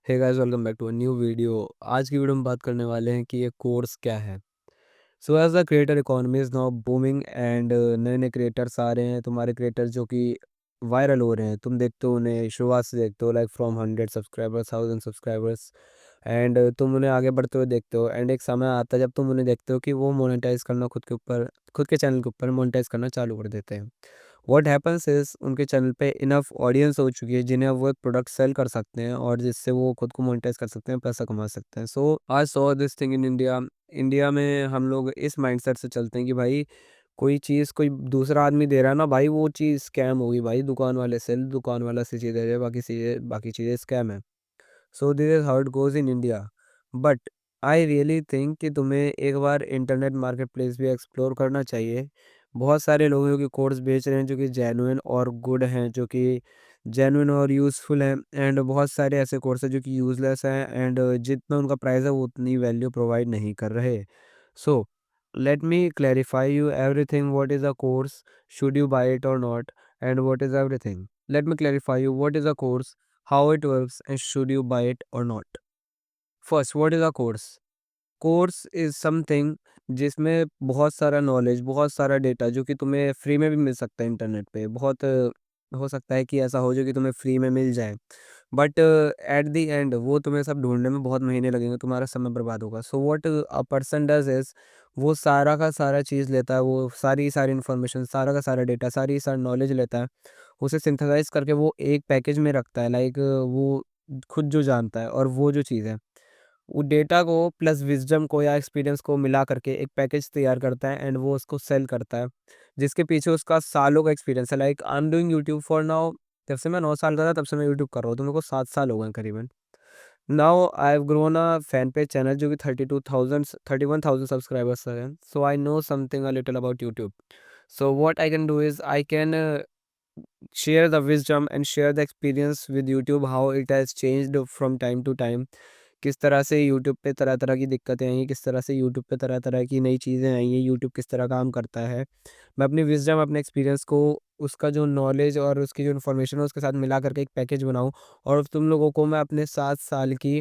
Hey guys, welcome back to a new video. आज की video में बात करने वाले हैं कि ये कोर्स क्या है। So as the creator economy is now booming and नए नए क्रिएटर्स आ रहे हैं। तुम्हारे क्रिएटर्स जो कि वायरल हो रहे हैं, तुम देखते हो उन्हें शुरुआत से देखते हो, like from 100 subscribers, 1000 subscribers, and तुम उन्हें आगे बढ़ते हुए देखते हो। एंड एक समय आता है जब तुम उन्हें देखते हो कि वो मोनेटाइज करना खुद के चैनल के ऊपर मोनेटाइज करना चालू कर देते हैं। व्हाट हैपेंस इज़ उनके चैनल पे इनफ ऑडियंस हो चुकी है जिन्हें अब वो एक प्रोडक्ट सेल कर सकते हैं और जिससे वो खुद को मोनेटाइज कर सकते हैं, पैसा कमा सकते हैं। So I saw this thing in India. India में हम लोग इस माइंडसेट से चलते हैं कि भाई कोई चीज़ कोई दूसरा आदमी दे रहा है ना भाई, वो चीज़ स्कैम होगी भाई, दुकान वाला सी चीज़ दे रहा है, बाकी चीज़ें स्कैम है। So this is how it goes in India. But I really think कि तुम्हें एक बार इंटरनेट मार्केट प्लेस भी एक्सप्लोर करना चाहिए। बहुत सारे लोग हैं जो कि कोर्स बेच रहे हैं जो कि जेन्युइन और गुड हैं, जो कि जेन्युइन और यूज़फुल हैं, एंड बहुत सारे ऐसे कोर्स हैं जो कि यूज़लेस हैं, एंड जितना उनका प्राइस है वो उतनी वैल्यू प्रोवाइड नहीं कर रहे। सो let me clarify you everything. What is a course, should you buy it or not, and what is everything. Let me clarify you what is a course, how it works, and should you buy it or not. First, what is a course? Course is something जिसमें बहुत सारा knowledge, बहुत सारा data जो कि तुम्हें free में भी मिल सकता है इंटरनेट पे। बहुत हो सकता है कि ऐसा हो जो कि तुम्हें फ्री में मिल जाए। बट एट द एंड वो तुम्हें सब ढूँढने में बहुत महीने लगेंगे, तुम्हारा समय बर्बाद होगा। So what a person does is वो सारा का सारा चीज़ लेता है, वो सारी इन्फॉर्मेशन, सारा का सारा डेटा, सारी नॉलेज लेता है, उसे सिंथेसाइज़ करके वो एक पैकेज में रखता है, लाइक वो खुद जो जानता है, और वो जो चीज़ है वो डेटा को प्लस विज़डम को या एक्सपीरियंस को मिला करके एक पैकेज तैयार करता है एंड वो उसको सेल करता है, जिसके पीछे उसका सालों का एक्सपीरियंस है। Like I am doing YouTube for now. जब से मैं 9 साल का था तब से मैं यूट्यूब कर रहा हूँ, तो मेरे को 7 साल हो गए हैं करीबन। Now I have grown a fan page channel जो कि 31,000 सब्सक्राइबर्स हैं। So I know something a little about YouTube. So what I can do is I can share the wisdom and share the experience with YouTube, how it has changed from time to time। किस तरह से YouTube पे तरह-तरह की दिक्कतें आई हैं, किस तरह से यूट्यूब पे तरह-तरह की नई चीज़ें आई हैं, यूट्यूब किस तरह काम करता है। मैं अपनी विज़डम, अपने एक्सपीरियंस को, उसका जो नॉलेज और उसकी जो इन्फॉर्मेशन है उसके साथ मिला कर के एक पैकेज बनाऊँ, और तुम लोगों को मैं अपने 7 साल की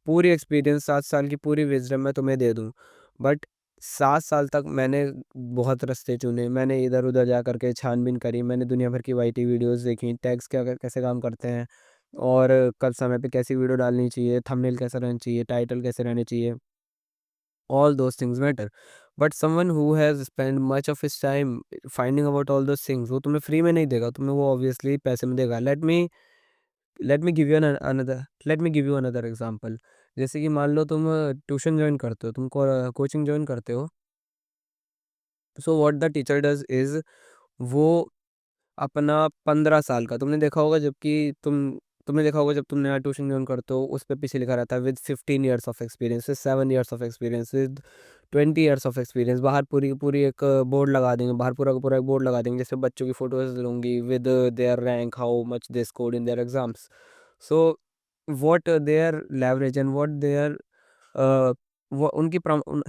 पूरी एक्सपीरियंस, 7 साल की पूरी विज़डम मैं तुम्हें दे दूँ। बट 7 साल तक मैंने बहुत रास्ते चुने, मैंने इधर-उधर जा कर के छानबीन करी, मैंने दुनिया भर की वाईटी वीडियोज़ देखी, टैग्स क्या कैसे काम करते हैं, और कब समय पे कैसी वीडियो डालनी चाहिए, थंबनेल कैसा रहना चाहिए, टाइटल कैसे रहने चाहिए, all those things matter. But someone who has spent much of his time finding about all those things, वो तुम्हें फ्री में नहीं देगा, तुम्हें वो ऑब्वियसली पैसे में देगा। Let me give you another example. जैसे कि मान लो तुम ट्यूशन जॉइन करते हो, तुम कोचिंग जॉइन करते हो। So what the teacher does is वो अपना 15 साल का, तुमने देखा होगा जब तुम नया ट्यूशन जॉइन करते हो, उस पे पीछे लिखा रहता है with 15 years of experience, with 7 years of experience, with 20 years of experience. बाहर पूरी की पूरी एक बोर्ड लगा देंगे, बाहर पूरा का पूरा एक बोर्ड लगा देंगे, जैसे बच्चों की फ़ोटोज़ लूँगी with their rank, how much they scored in their exams. So what their leverage and what their uh, वो उनकी प्रम उन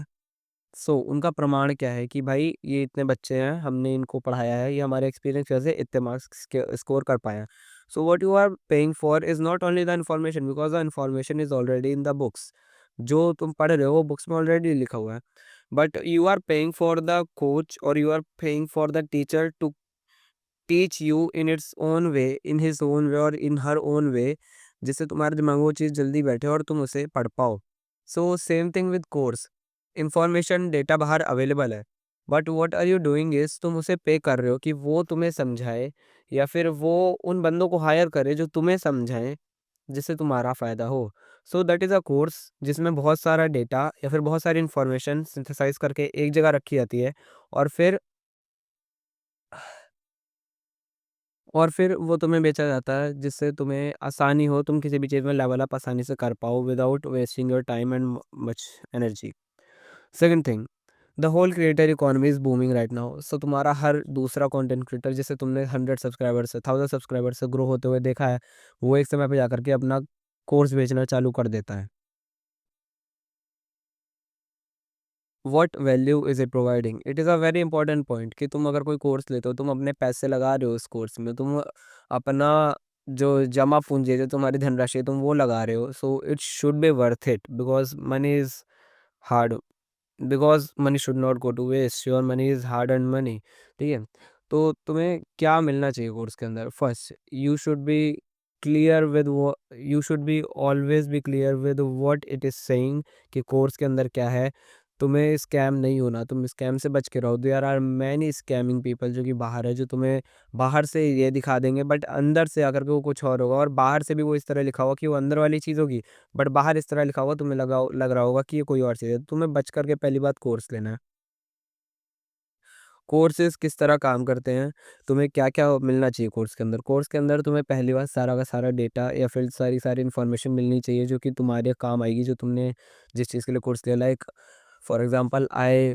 सो उनका प्रमाण क्या है कि भाई ये इतने बच्चे हैं, हमने इनको पढ़ाया है, ये हमारे एक्सपीरियंस की वजह से इतने मार्क्स स्कोर कर पाए हैं। So what you are paying for is not only the information, because the information is already in the books. जो तुम पढ़ रहे हो वो बुक्स में ऑलरेडी लिखा हुआ है। But you are paying for the coach, और you are paying for the teacher to teach you in its own way, in his own way और इन हर ओन वे, जिससे तुम्हारे दिमाग में वो चीज़ जल्दी बैठे और तुम उसे पढ़ पाओ। So same thing with course. Information data बाहर अवेलेबल है, but what are you doing is तुम उसे पे कर रहे हो कि वो तुम्हें समझाए, या फिर वो उन बंदों को हायर करे जो तुम्हें समझाएँ, जिससे तुम्हारा फ़ायदा हो। So that is a course जिसमें बहुत सारा डेटा या फिर बहुत सारी इन्फॉर्मेशन सिंथेसाइज़ करके एक जगह रखी जाती है, और फिर वो तुम्हें बेचा जाता है, जिससे तुम्हें आसानी हो, तुम किसी भी चीज़ में लेवल अप आसानी से कर पाओ without wasting your time and much energy. Second thing, the whole creator economy is booming right now. So तुम्हारा हर दूसरा कंटेंट क्रिएटर, जिसे तुमने 100 सब्सक्राइबर से, 1000 सब्सक्राइबर से ग्रो होते हुए देखा है, वो एक समय पे जाकर के अपना कोर्स बेचना चालू कर देता है। What value is it providing? It is a very important point कि तुम अगर कोई कोर्स लेते हो, तुम अपने पैसे लगा रहे हो उस कोर्स में, तुम अपना जो जमा पूँजी है, जो तुम्हारी धनराशि है, तुम वो लगा रहे हो, so it should be worth it because money is hard, because money should not go to waste, your money is hard earned money, ठीक है? तो तुम्हें क्या मिलना चाहिए कोर्स के अंदर? First, you should be clear with वो you should be always be clear with what it is saying कि कोर्स के अंदर क्या है। तुम्हें स्कैम नहीं होना, तुम स्कैम से बच के रहो। There are many scamming people जो कि बाहर है, जो तुम्हें बाहर से ये दिखा देंगे बट अंदर से आकर के वो कुछ और होगा, और बाहर से भी वो इस तरह लिखा होगा कि वो अंदर वाली चीज़ होगी, बट बाहर इस तरह लिखा होगा, तुम्हें लग रहा होगा कि ये कोई और चीज़ है। तुम्हें बच कर के पहली बात कोर्स लेना है। कोर्सेज़ किस तरह काम करते हैं, तुम्हें क्या-क्या मिलना चाहिए कोर्स के अंदर? कोर्स के अंदर तुम्हें पहली बात सारा का सारा डेटा या फिर सारी इन्फॉर्मेशन मिलनी चाहिए जो कि तुम्हारे काम आएगी, जो तुमने जिस चीज़ के लिए कोर्स लिया। Like for example I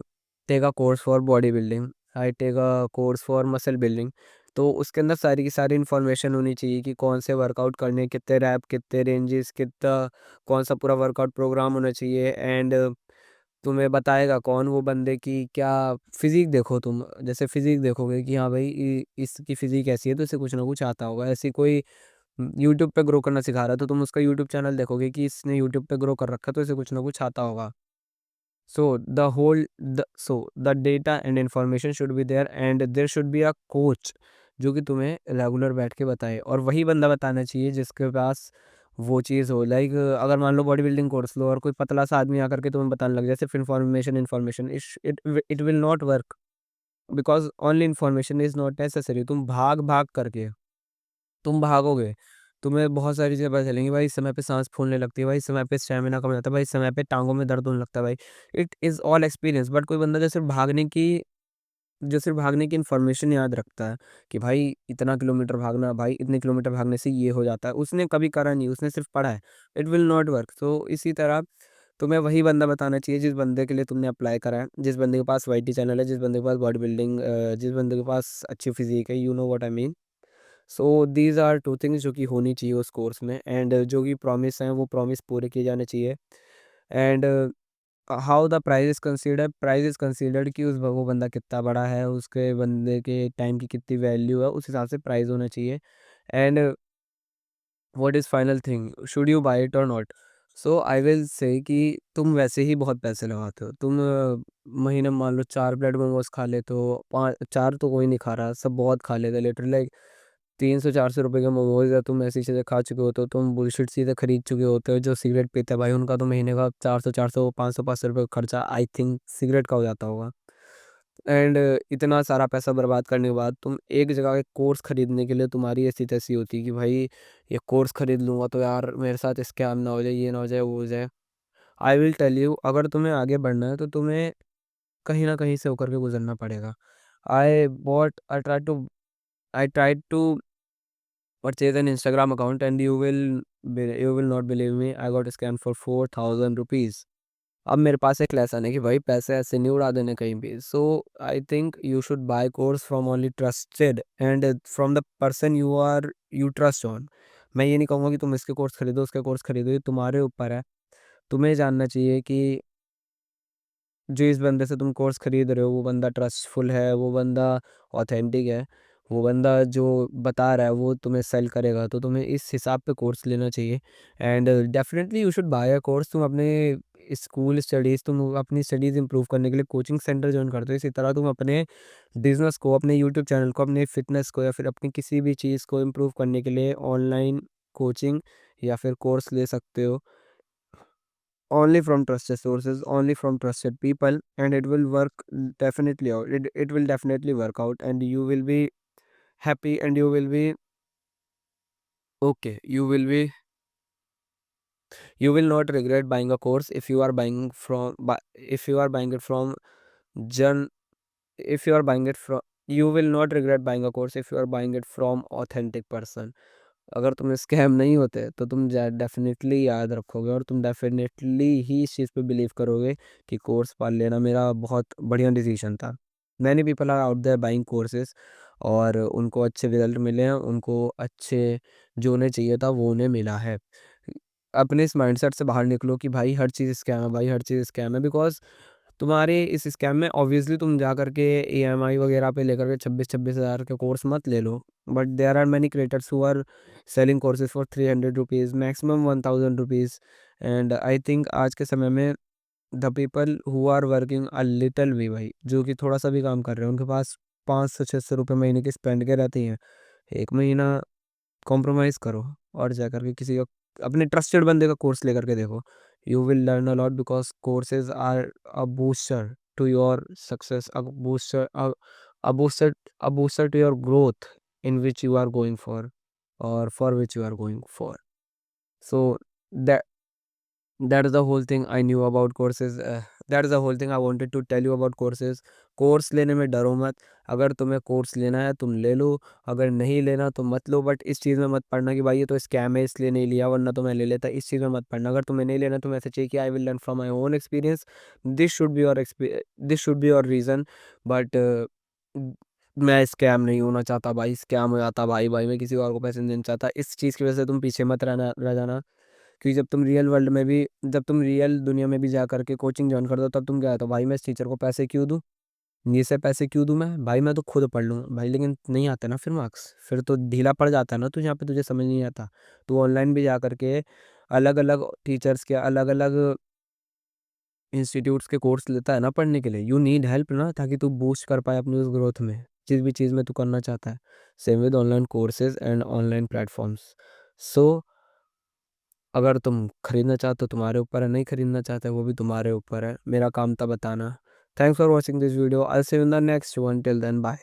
take a course for body building, I take a course for muscle building. तो उसके अंदर सारी की सारी इन्फॉर्मेशन होनी चाहिए कि कौन से वर्कआउट करने, कितने रैप, कितने रेंजेस, कितना कौन-सा पूरा वर्कआउट प्रोग्राम होना चाहिए, एंड तुम्हें बताएगा कौन वो बंदे की क्या फ़िज़ीक। देखो तुम, जैसे फ़िज़ीक देखोगे कि हाँ भाई इसकी फ़िज़ीक ऐसी है तो इसे कुछ ना कुछ आता होगा। ऐसे कोई यूट्यूब पे ग्रो करना सिखा रहा है तो तुम उसका यूट्यूब चैनल देखोगे कि इसने यूट्यूब पे ग्रो कर रखा है तो इसे कुछ ना कुछ आता होगा। So the data and information should be there and there should be a coach जो कि तुम्हें रेगुलर बैठ के बताए, और वही बंदा बताना चाहिए जिसके पास वो चीज़ हो। लाइक अगर मान लो बॉडी बिल्डिंग कोर्स लो और कोई पतला सा आदमी आकर के तुम्हें बताने लग जाए सिर्फ information information, it will not work because only information is not necessary. तुम भागोगे, तुम्हें बहुत सारी चीज़ें पता चलेंगी। भाई इस समय पे सांस फूलने लगती है, भाई इस समय पे स्टेमिना कम हो जाता है, भाई इस समय पे टांगों में दर्द होने लगता है। भाई it is all experience. But कोई बंदा जो सिर्फ भागने की इन्फॉर्मेशन याद रखता है कि भाई इतना किलोमीटर भागना, भाई इतने किलोमीटर भागने से ये हो जाता है, उसने कभी करा नहीं, उसने सिर्फ पढ़ा है, इट विल नॉट वर्क। तो इसी तरह तुम्हें वही बंदा बताना चाहिए जिस बंदे के लिए तुमने अप्लाई करा है, जिस बंदे के पास वाईटी चैनल है, जिस बंदे के पास बॉडी बिल्डिंग, जिस बंदे के पास अच्छी फिजिक है, you know what I mean. So these are two things जो कि होनी चाहिए उस कोर्स में, एंड जो कि प्रॉमिस हैं वो प्रॉमिस पूरे किए जाने चाहिए। And how the price is considered कि उस वो बंदा कितना बड़ा है, उसके बंदे के टाइम की कितनी वैल्यू है, उस हिसाब से प्राइज़ होना चाहिए। And what is final thing, should you buy it or not? So I will say कि तुम वैसे ही बहुत पैसे लगाते हो। तुम महीने में मान लो 4 प्लेट मोमोज़ खा लेते हो, 5 4 तो कोई नहीं खा रहा, सब बहुत खा लेते हैं लिटरली। लाइक 300-400 रुपए के मोमोज़ या तुम ऐसी चीज़ें खा चुके होते हो, तुम बुलशिट चीज़ें खरीद चुके होते हो। जो सिगरेट पीते हैं भाई उनका तो महीने का 400-400 500-500 रुपए का खर्चा आई थिंक सिगरेट का हो जाता होगा। एंड इतना सारा पैसा बर्बाद करने के बाद तुम एक जगह एक कोर्स खरीदने के लिए तुम्हारी ऐसी-तैसी होती है कि भाई ये कोर्स खरीद लूँगा तो यार मेरे साथ स्कैम ना हो जाए, ये ना हो जाए, वो हो जाए। आई विल टेल यू, अगर तुम्हें आगे बढ़ना है तो तुम्हें कहीं न कहीं से होकर के गुज़रना पड़ेगा। I bought I tried to purchase an Instagram account and you will not believe me, I got scammed for 4000 rupees। अब मेरे पास एक लेसन है कि भाई पैसे ऐसे नहीं उड़ा देने कहीं भी। So I think you should buy course from only trusted and from the person you trust on. मैं ये नहीं कहूँगा कि तुम इसके कोर्स खरीदो, उसके कोर्स खरीदो, ये तुम्हारे ऊपर है। तुम्हें जानना चाहिए कि जिस बंदे से तुम कोर्स खरीद रहे हो वो बंदा ट्रस्टफुल है, वो बंदा ऑथेंटिक है, वो बंदा जो बता रहा है वो तुम्हें सेल करेगा, तो तुम्हें इस हिसाब पे कोर्स लेना चाहिए। And definitely you should bye a course. तुम अपनी स्टडीज़ इंप्रूव करने के लिए कोचिंग सेंटर जॉइन करते हो, इसी तरह तुम अपने बिजनेस को, अपने यूट्यूब चैनल को, अपने फिटनेस को या फिर अपनी किसी भी चीज़ को इम्प्रूव करने के लिए ऑनलाइन कोचिंग या फिर कोर्स ले सकते हो। only from trusted sources, only from trusted people, and it will work definitely out. It will definitely work out, and you will be happy, and you will be okay. You will not regret buying a course if you are if you are buying it from Jan if you are buying it from you will not regret buying a course if you are buying it from authentic person। अगर तुम scam नहीं होते तो तुम definitely याद रखोगे और तुम डेफिनेटली ही इस चीज़ पे बिलीव करोगे कि कोर्स पा लेना मेरा बहुत बढ़िया डिसीजन था। Many people are out there buying courses और उनको अच्छे रिजल्ट मिले हैं, उनको अच्छे जो उन्हें चाहिए था वो उन्हें मिला है। अपने इस माइंडसेट से बाहर निकलो कि भाई हर चीज़ स्कैम है, भाई हर चीज़ स्कैम है, बिकॉज़ तुम्हारे इस स्कैम में ऑब्वियसली तुम जा कर के ईएमआई वगैरह पे लेकर के 26-26 हज़ार के कोर्स मत ले लो। but there are many creators who are selling courses for 300 rupees, maximum 1000 rupees. And I think आज के समय में the people who are working a little भी, भाई जो कि थोड़ा सा भी काम कर रहे हैं, उनके पास 500-600 रुपये महीने की स्पेंड के रहती हैं। एक महीना कॉम्प्रोमाइज़ करो और जा करके किसी का, अपने ट्रस्टेड बंदे का कोर्स लेकर के देखो। You will learn a lot because courses are a booster to your success, a booster a booster to your growth in which you are going for, or for which you are going for. So that that is the whole thing I knew about courses. That is the whole thing I wanted to tell you about courses. Course लेने में डरो मत। अगर तुम्हें course लेना है तुम ले लो, अगर नहीं लेना तो मत लो। बट इस चीज़ में मत पढ़ना कि भाई ये तो स्कैम है इसलिए नहीं लिया, वरना तो मैं ले लेता। इस चीज़ में मत पढ़ना। अगर तुम्हें नहीं लेना तो ऐसे चाहिए कि I will learn from my own experience. This should be your reason. But मैं स्कैम नहीं होना चाहता भाई, स्कैम हो जाता भाई, मैं किसी और को पैसे नहीं देना चाहता। इस चीज़ की वजह से तुम पीछे मत रह जाना। क्योंकि जब तुम रियल दुनिया में भी जा करके कोचिंग जॉइन कर दो, तब तुम क्या कहते हो, भाई मैं इस टीचर को पैसे क्यों दूँ, ये से पैसे क्यों दूँ मैं, भाई मैं तो खुद पढ़ लूँ भाई। लेकिन नहीं आते ना फिर मार्क्स, फिर तो ढीला पड़ जाता है ना, तो यहाँ पे तुझे समझ नहीं आता। तो ऑनलाइन भी जा करके अलग अलग टीचर्स के अलग अलग इंस्टीट्यूट्स के कोर्स लेता है ना पढ़ने के लिए। यू नीड हेल्प ना, ताकि तू बूस्ट कर पाए अपनी उस ग्रोथ में, जिस भी चीज़ में तू करना चाहता है। Same with online courses and online platforms. So अगर तुम खरीदना चाहते हो तुम्हारे ऊपर है, नहीं खरीदना चाहते वो भी तुम्हारे ऊपर है। मेरा काम था बताना। Thanks for watching this video. I see you in the next one. Till then bye.